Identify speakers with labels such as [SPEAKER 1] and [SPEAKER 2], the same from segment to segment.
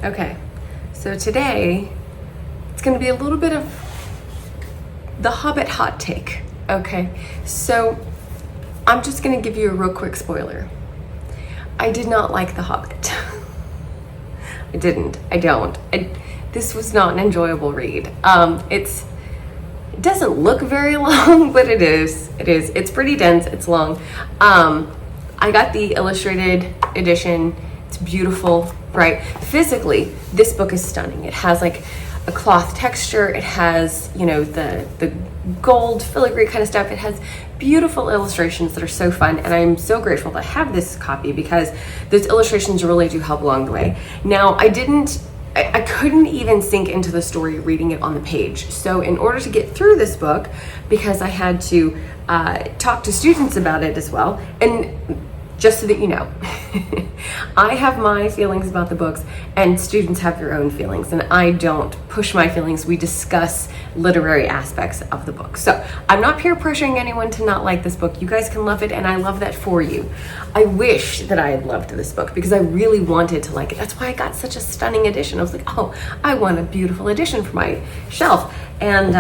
[SPEAKER 1] Okay, so today it's going to be a little bit of the Hobbit hot take. Okay, so I'm just going to give you a real quick spoiler. I did not like The Hobbit. I didn't. I don't. This was not an enjoyable read. It doesn't look very long, but it is. It's pretty dense. It's long. I got the illustrated edition. It's beautiful, right? Physically, this book is stunning. It has like a cloth texture. It has, the gold filigree kind of stuff. It has beautiful illustrations that are so fun, and I'm so grateful to have this copy because those illustrations really do help along the way. Now, I couldn't even sink into the story reading it on the page. So in order to get through this book, because I had to talk to students about it as well, and just so that you know, I have my feelings about the books and students have their own feelings, and I don't push my feelings. We discuss literary aspects of the book. So I'm not peer pressuring anyone to not like this book. You guys can love it, and I love that for you. I wish that I had loved this book because I really wanted to like it. That's why I got such a stunning edition. I was like, oh, I want a beautiful edition for my shelf. And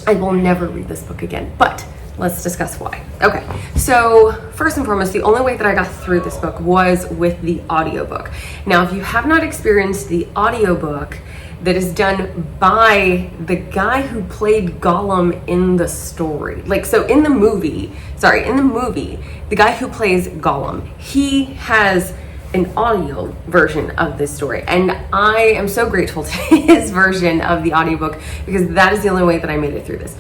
[SPEAKER 1] I will never read this book again, but let's discuss why. Okay, so first and foremost, the only way that I got through this book was with the audiobook. Now, if you have not experienced the audiobook that is done by the guy who played Gollum in the story, in the movie, the guy who plays Gollum, he has an audio version of this story, and I am so grateful to his version of the audiobook because that is the only way that I made it through this.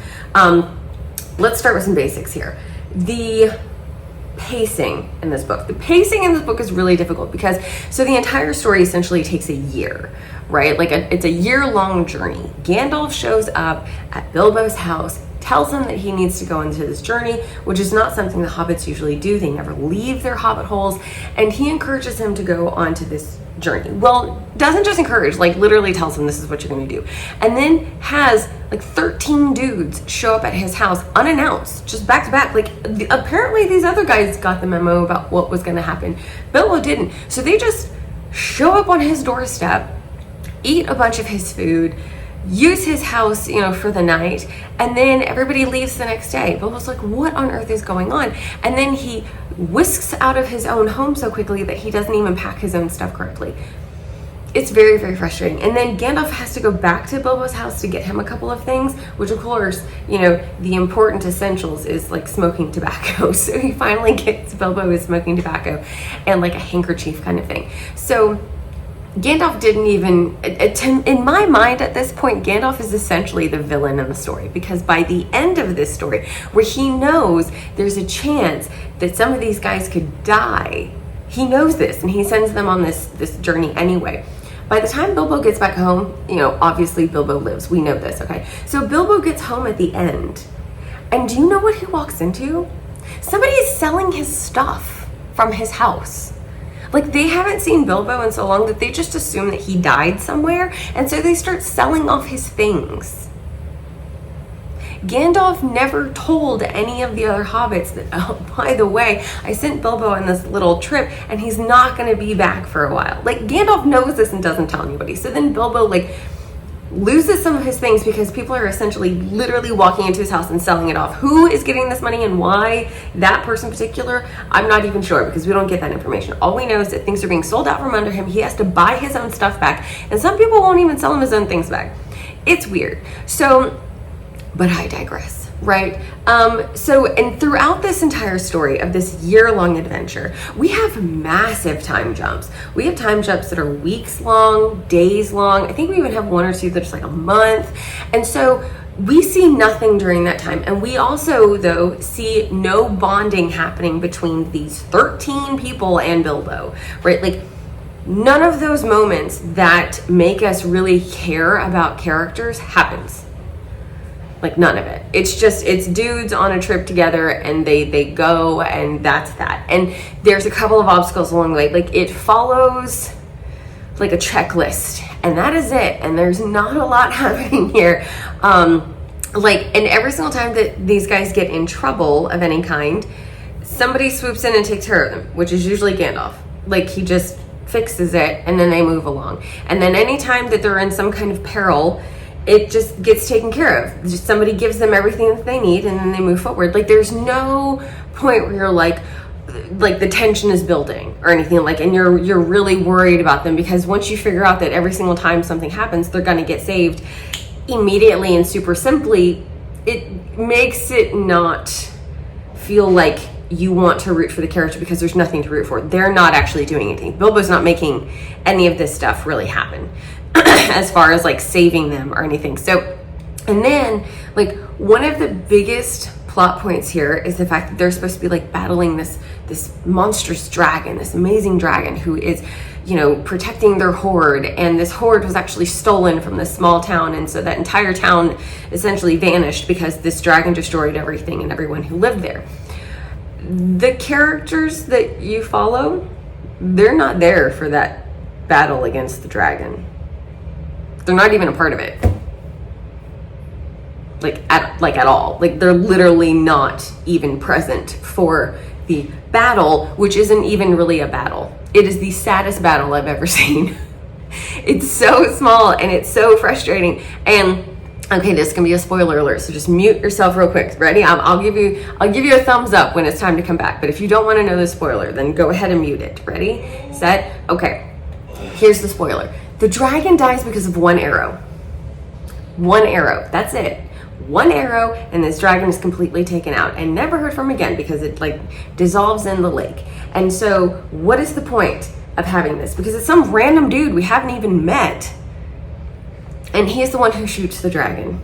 [SPEAKER 1] Let's start with some basics here. The pacing in this book. The pacing in this book is really difficult because, so the entire story essentially takes a year, right? It's a year-long journey. Gandalf shows up at Bilbo's house, tells him that he needs to go into this journey, which is not something the hobbits usually do. They never leave their hobbit holes, and he encourages him to go onto this journey. Well, doesn't just encourage, literally tells him this is what you're going to do. And then has 13 dudes show up at his house unannounced, just back to back. Apparently these other guys got the memo about what was going to happen. Bilbo didn't. So they just show up on his doorstep, eat a bunch of his food, use his house, for the night, and then everybody leaves the next day. Bilbo's like, what on earth is going on? And then he whisks out of his own home so quickly that he doesn't even pack his own stuff correctly. It's very, very frustrating. And then Gandalf has to go back to Bilbo's house to get him a couple of things, which of course, the important essentials is smoking tobacco. So he finally gets Bilbo his smoking tobacco and a handkerchief kind of thing. So Gandalf didn't even, in my mind at this point, Gandalf is essentially the villain in the story, because by the end of this story, where he knows there's a chance that some of these guys could die, he knows this, and he sends them on this journey anyway. By the time Bilbo gets back home, obviously Bilbo lives. We know this, okay? So Bilbo gets home at the end, and do you know what he walks into? Somebody is selling his stuff from his house. They haven't seen Bilbo in so long that they just assume that he died somewhere, and so they start selling off his things. Gandalf never told any of the other hobbits that, oh, by the way, I sent Bilbo on this little trip, and he's not going to be back for a while. Gandalf knows this and doesn't tell anybody. So then Bilbo, loses some of his things because people are essentially literally walking into his house and selling it off. Who is getting this money and why that person in particular, I'm not even sure because we don't get that information. All we know is that things are being sold out from under him. He has to buy his own stuff back, and some people won't even sell him his own things back. It's weird. So, but I digress, right? And throughout this entire story of this year-long adventure, we have massive time jumps. We have time jumps that are weeks long, days long. I think we even have one or two that's a month. And so we see nothing during that time. And we also, though, see no bonding happening between these 13 people and Bilbo, right? None of those moments that make us really care about characters happens. None of it. It's dudes on a trip together, and they go, and that's that. And there's a couple of obstacles along the way. It follows a checklist, and that is it. And there's not a lot happening here. And every single time that these guys get in trouble of any kind, somebody swoops in and takes care of them, which is usually Gandalf. He just fixes it, and then they move along. And then anytime that they're in some kind of peril, it just gets taken care of. Just somebody gives them everything that they need, and then they move forward. Like, there's no point where you're like the tension is building or anything, like, and you're really worried about them, because once you figure out that every single time something happens, they're going to get saved immediately and super simply, it makes it not feel like you want to root for the character, because there's nothing to root for. They're not actually doing anything. Bilbo's not making any of this stuff really happen as far as like saving them or anything. So, and then like one of the biggest plot points here is the fact that they're supposed to be like battling this monstrous dragon, this amazing dragon who is, you know, protecting their hoard, and this hoard was actually stolen from this small town, and so that entire town essentially vanished because this dragon destroyed everything and everyone who lived there. The characters that you follow, they're not there for that battle against the dragon. They're not even a part of it. At all. Like, they're literally not even present for the battle, which isn't even really a battle. It is the saddest battle I've ever seen. It's so small and it's so frustrating. And okay, this can be a spoiler alert, so just mute yourself real quick. Ready? I'll give you a thumbs up when it's time to come back. But if you don't want to know the spoiler, then go ahead and mute it. Ready? Set? Okay. Here's the spoiler. The dragon dies because of one arrow. One arrow. That's it. One arrow, and this dragon is completely taken out and never heard from again, because it like dissolves in the lake. And so what is the point of having this? Because it's some random dude we haven't even met, and he's the one who shoots the dragon,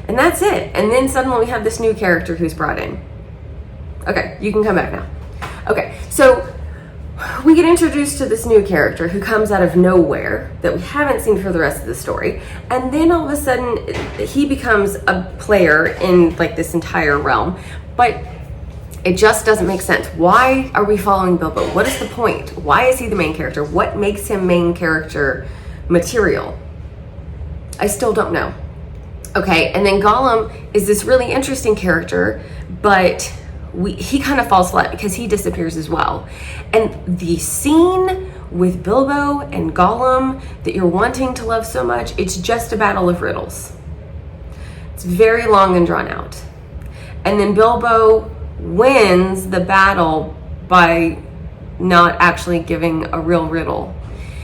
[SPEAKER 1] and that's it. And then suddenly we have this new character who's brought in. Okay, you can come back now. Okay, so we get introduced to this new character who comes out of nowhere that we haven't seen for the rest of the story, and then all of a sudden he becomes a player in like this entire realm, but it just doesn't make sense. Why are we following Bilbo? What is the point? Why is he the main character? What makes him main character material? I still don't know. Okay, and then Gollum is this really interesting character, but he kind of falls flat because he disappears as well. And the scene with Bilbo and Gollum that you're wanting to love so much, it's just a battle of riddles. It's very long and drawn out. And then Bilbo wins the battle by not actually giving a real riddle.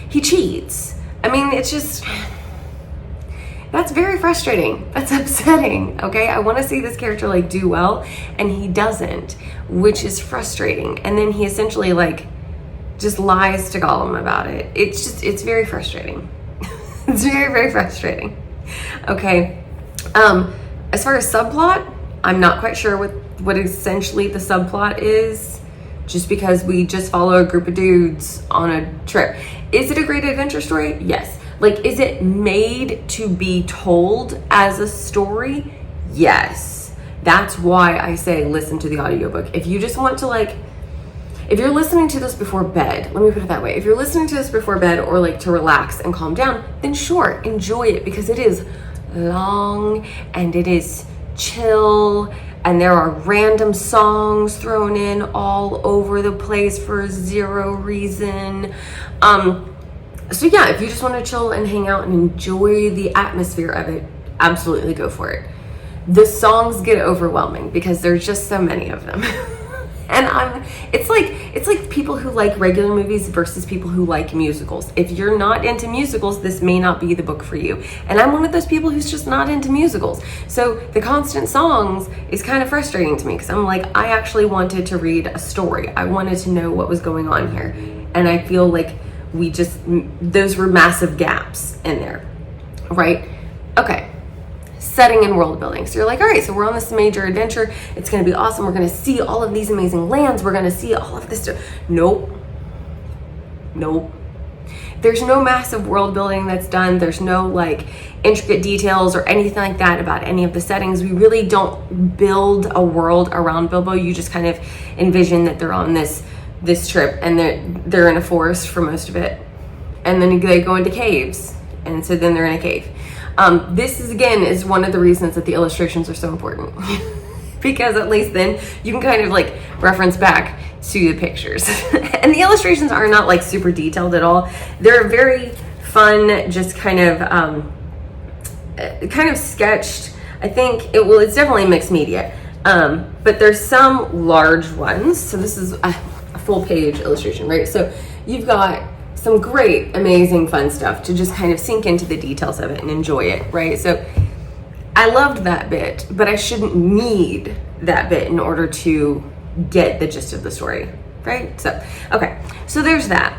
[SPEAKER 1] He cheats. I mean, it's just... That's very frustrating. That's upsetting, okay? I want to see this character like do well, and he doesn't, which is frustrating. And then he essentially like just lies to Gollum about it. It's very frustrating. It's very, very frustrating. Okay. As far as subplot, I'm not quite sure what essentially the subplot is, just because we just follow a group of dudes on a trip. Is it a great adventure story? Yes. Like, is it made to be told as a story? Yes. That's why I say listen to the audiobook. If you just want to like, if you're listening to this before bed, let me put it that way. If you're listening to this before bed or like to relax and calm down, then sure, enjoy it, because it is long and it is chill, and there are random songs thrown in all over the place for zero reason. So yeah, if you just want to chill and hang out and enjoy the atmosphere of it, absolutely go for it. The songs get overwhelming because there's just so many of them. And it's like people who like regular movies versus people who like musicals. If you're not into musicals, this may not be the book for you. And I'm one of those people who's just not into musicals. So the constant songs is kind of frustrating to me, because I'm like, I actually wanted to read a story. I wanted to know what was going on here. And I feel like those were massive gaps in there, right? Okay, setting and world building. So you're like, all right, so we're on this major adventure. It's going to be awesome. We're going to see all of these amazing lands. We're going to see all of this stuff. Nope. There's no massive world building that's done. There's no like intricate details or anything like that about any of the settings. We really don't build a world around Bilbo. You just kind of envision that they're on this trip, and they're in a forest for most of it, and then they go into caves, and so then they're in a cave. This is one of the reasons that the illustrations are so important. Because at least then you can kind of like reference back to the pictures. And the illustrations are not like super detailed at all. They're very fun, just kind of sketched. I think it's definitely mixed media. But there's some large ones. So this is a full page illustration, right? So you've got some great, amazing, fun stuff to just kind of sink into the details of it and enjoy it, right? So I loved that bit, but I shouldn't need that bit in order to get the gist of the story, right? So, okay, so there's that.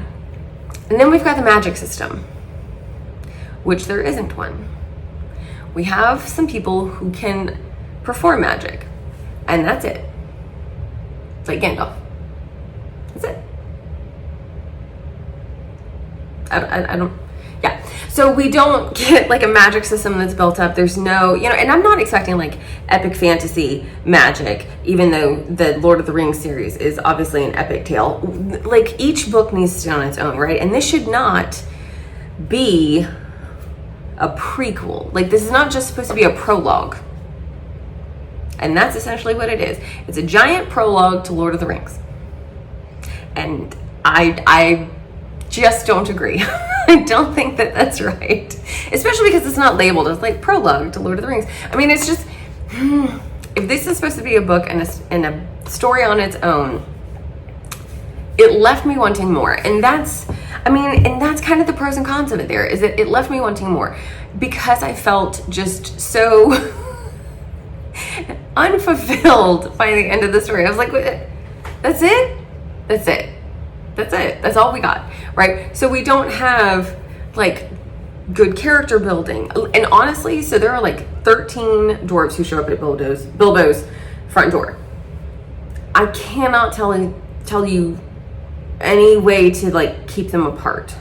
[SPEAKER 1] And then we've got the magic system, which there isn't one. We have some people who can perform magic, and that's it. It's like Gandalf. That's it. I don't, yeah. So we don't get like a magic system that's built up. There's no, and I'm not expecting like epic fantasy magic, even though the Lord of the Rings series is obviously an epic tale. Like each book needs to stand on its own, right? And this should not be a prequel. Like this is not just supposed to be a prologue. And that's essentially what it is. It's a giant prologue to Lord of the Rings. And I just don't agree. I don't think that that's right. Especially because it's not labeled as like prologue to Lord of the Rings. I mean, it's just, if this is supposed to be a book and a story on its own, it left me wanting more. And that's kind of the pros and cons of it there, is that it left me wanting more. Because I felt just so unfulfilled by the end of the story. I was like, that's it? That's it. That's it. That's all we got, right? So we don't have like good character building. And honestly, so there are like 13 dwarves who show up at Bilbo's front door. I cannot tell you any way to like keep them apart,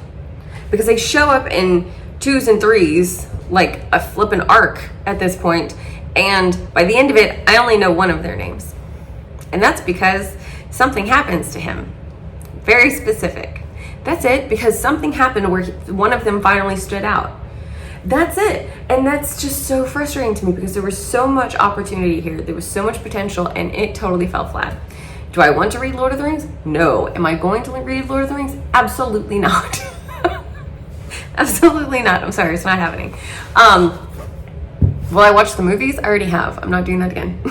[SPEAKER 1] because they show up in 2s and 3s like a flippin' arc at this point. And by the end of it, I only know one of their names. And that's because something happens to him. Very specific. That's it, because something happened where one of them finally stood out. That's it. And that's just so frustrating to me, because there was so much opportunity here. There was so much potential, and it totally fell flat. Do I want to read Lord of the Rings? No. Am I going to read Lord of the Rings? Absolutely not. Absolutely not. I'm sorry, it's not happening. Will I watch the movies? I already have. I'm not doing that again.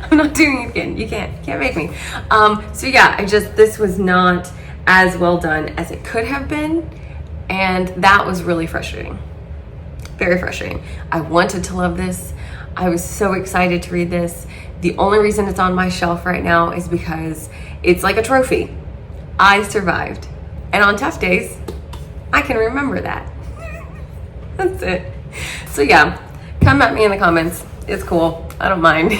[SPEAKER 1] I'm not doing it again. You can't make me. So yeah, this was not as well done as it could have been. And that was really frustrating. Very frustrating. I wanted to love this. I was so excited to read this. The only reason it's on my shelf right now is because it's like a trophy. I survived. And on tough days, I can remember that. That's it. So yeah, come at me in the comments. It's cool. I don't mind.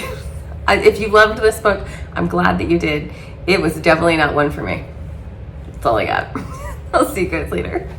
[SPEAKER 1] If you loved this book, I'm glad that you did. It was definitely not one for me. That's all I got. I'll see you guys later.